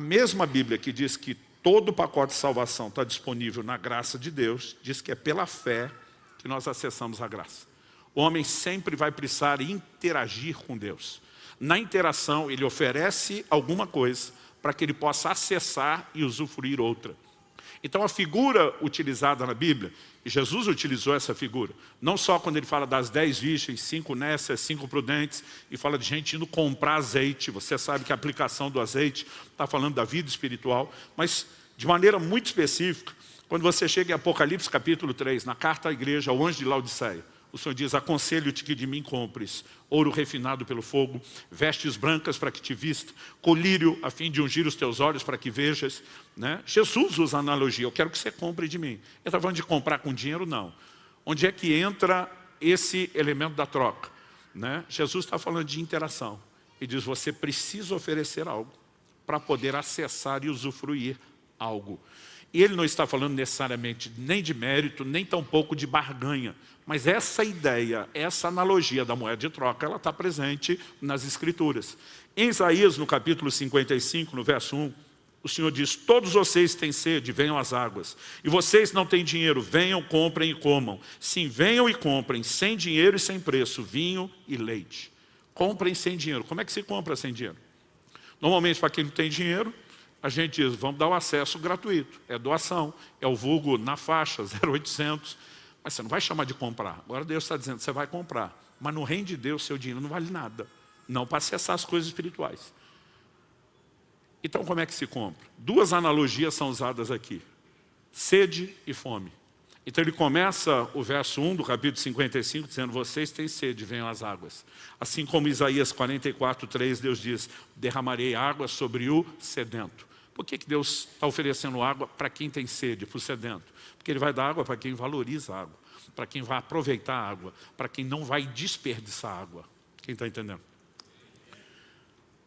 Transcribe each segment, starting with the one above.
mesma Bíblia que diz que todo o pacote de salvação está disponível na graça de Deus, diz que é pela fé que nós acessamos a graça. O homem sempre vai precisar interagir com Deus. Na interação, ele oferece alguma coisa para que ele possa acessar e usufruir outra. Então a figura utilizada na Bíblia, e Jesus utilizou essa figura, não só quando ele fala das 10 virgens, 5 nécias, 5 prudentes, e fala de gente indo comprar azeite. Você sabe que a aplicação do azeite está falando da vida espiritual, mas de maneira muito específica, quando você chega em Apocalipse capítulo 3, na carta à igreja, ao anjo de Laodiceia, o Senhor diz: aconselho-te que de mim compres ouro refinado pelo fogo, vestes brancas para que te vista, colírio a fim de ungir os teus olhos para que vejas. Né? Jesus usa a analogia: eu quero que você compre de mim. Ele está falando de comprar com dinheiro? Não. Onde é que entra esse elemento da troca? Né? Jesus está falando de interação. E diz: você precisa oferecer algo para poder acessar e usufruir algo. E ele não está falando necessariamente nem de mérito, nem tampouco de barganha. Mas essa ideia, essa analogia da moeda de troca, ela está presente nas Escrituras. Em Isaías, no capítulo 55, no verso 1, o Senhor diz: todos vocês têm sede, venham às águas. E vocês não têm dinheiro, venham, comprem e comam. Sim, venham e comprem, sem dinheiro e sem preço, vinho e leite. Comprem sem dinheiro. Como é que se compra sem dinheiro? Normalmente, para quem não tem dinheiro, a gente diz: vamos dar o acesso gratuito. É doação, é o vulgo na faixa, 0800. Mas você não vai chamar de comprar. Agora Deus está dizendo: você vai comprar. Mas no reino de Deus, seu dinheiro não vale nada. Não para acessar as coisas espirituais. Então como é que se compra? Duas analogias são usadas aqui: sede e fome. Então ele começa o verso 1 do capítulo 55 dizendo: vocês têm sede, venham às águas. Assim como Isaías 44:3, Deus diz: derramarei água sobre o sedento. Por que Deus está oferecendo água para quem tem sede, para o sedento? Porque Ele vai dar água para quem valoriza a água, para quem vai aproveitar a água, para quem não vai desperdiçar a água. Quem está entendendo?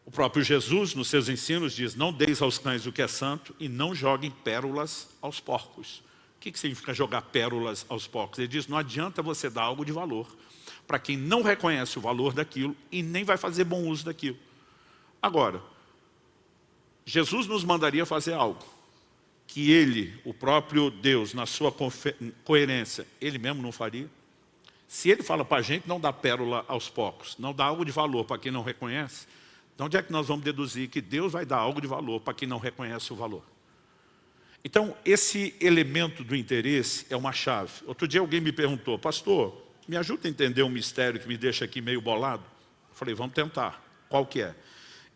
O próprio Jesus, nos seus ensinos, diz: não deis aos cães o que é santo e não joguem pérolas aos porcos. O que significa jogar pérolas aos porcos? Ele diz: não adianta você dar algo de valor para quem não reconhece o valor daquilo e nem vai fazer bom uso daquilo. Agora, Jesus nos mandaria fazer algo que Ele, o próprio Deus, na sua coerência, Ele mesmo não faria. Se Ele fala para a gente não dar pérola aos porcos, não dar algo de valor para quem não reconhece, de onde é que nós vamos deduzir que Deus vai dar algo de valor para quem não reconhece o valor? Então, esse elemento do interesse é uma chave. Outro dia alguém me perguntou: pastor, me ajuda a entender um mistério que me deixa aqui meio bolado? Eu falei: vamos tentar. Qual que é?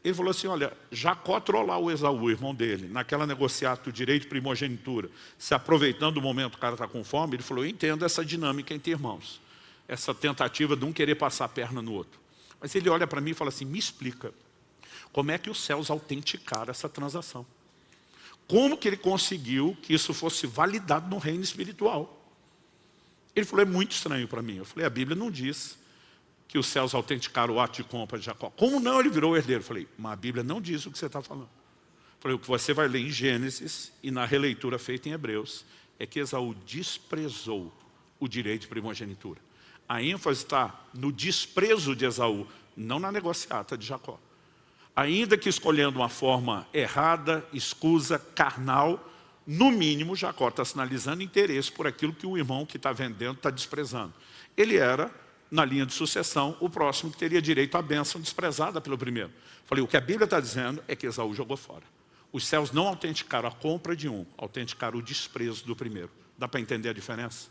Ele falou assim: olha, Jacó trollar o Esaú, o irmão dele, naquela negociata do direito de primogenitura, se aproveitando do momento que o cara está com fome, ele falou: eu entendo essa dinâmica entre irmãos, essa tentativa de um querer passar a perna no outro. Mas ele olha para mim e fala assim: me explica, como é que os céus autenticaram essa transação? Como que ele conseguiu que isso fosse validado no reino espiritual? Ele falou: é muito estranho para mim. Eu falei: a Bíblia não diz que os céus autenticaram o ato de compra de Jacó. Como não? Ele virou o herdeiro. Eu falei: mas a Bíblia não diz o que você está falando. Eu falei: o que você vai ler em Gênesis e na releitura feita em Hebreus é que Esaú desprezou o direito de primogenitura. A ênfase está no desprezo de Esaú, não na negociata de Jacó. Ainda que escolhendo uma forma errada, escusa, carnal, no mínimo Jacó está sinalizando interesse por aquilo que o irmão que está vendendo está desprezando. Ele era, na linha de sucessão, o próximo que teria direito à bênção desprezada pelo primeiro. Falei: o que a Bíblia está dizendo é que Esaú jogou fora. Os céus não autenticaram a compra de um, autenticaram o desprezo do primeiro. Dá para entender a diferença?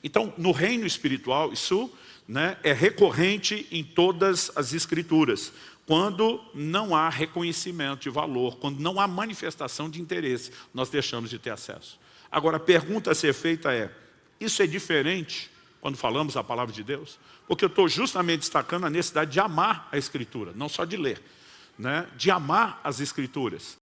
Então, no reino espiritual, isso, né, é recorrente em todas as Escrituras. Quando não há reconhecimento de valor, quando não há manifestação de interesse, nós deixamos de ter acesso. Agora, a pergunta a ser feita é: isso é diferente quando falamos a palavra de Deus? Porque eu estou justamente destacando a necessidade de amar a Escritura, não só de ler, né? De amar as Escrituras.